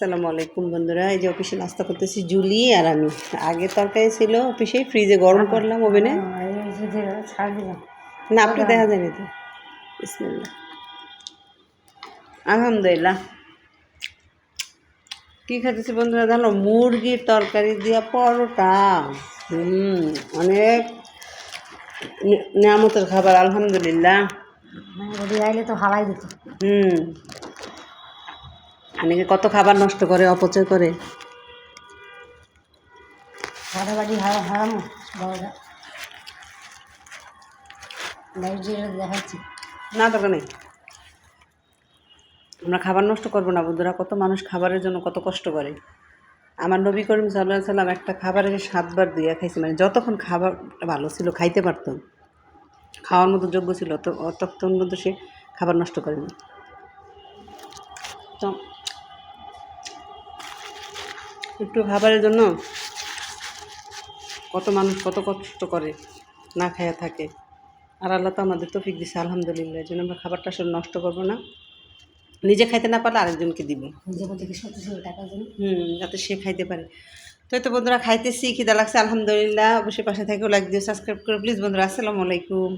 আসসালামু আলাইকুম বন্ধুরা, এই যে অফিসে নাস্তা করতেছি জুলি আর আমি। আগে তরকারি ছিল অফিসে, ফ্রিজে গরম করলাম ওভেনে। না আপনি দেখা যায়নি তো। বিসমিল্লাহ। আলহামদুলিল্লাহ। কী খাইতেছি বন্ধুরা জানো? মুরগির তরকারি দিয়া পরোটা। অনেক নিয়ামতের খাবার, আলহামদুলিল্লাহ। আইলে তো হালাই দিত। অনেকে কত খাবার নষ্ট করে, অপচয় করে। বাড়ি হারামো দেখাচ্ছি না দরকার নেই, আমরা খাবার নষ্ট করবো না বন্ধুরা। কত মানুষ খাবারের জন্য কত কষ্ট করে। আমার নবী করিম সাল্লাল্লাহু আলাইহি সাল্লাম একটা খাবারের 7 বার দিয়ে খাইছে, মানে যতক্ষণ খাবার ভালো ছিল খাইতে পারতাম, খাওয়ার মতো যোগ্য ছিল তো ততক্ষণ পর্যন্ত সে খাবার নষ্ট করেনি। তো একটু খাবারের জন্য কত মানুষ কত কষ্ট করে, না খাইয়া থাকে। আর আল্লাহ তো আমাদের তৌফিক দিছে, আলহামদুলিল্লাহ। এই জন্য আমরা খাবারটা আসলে নষ্ট করবো না। নিজে খাইতে না পারলে আরেকজনকে দিব, যাতে সে খাইতে পারে। তো এই তো বন্ধুরা খাইতেছি, খিদা লাগছে, আলহামদুলিল্লাহ। অবশ্যই পাশে থেকেও লাইক দিও, সাবস্ক্রাইব করো প্লিজ বন্ধুরা। আসসালামু আলাইকুম।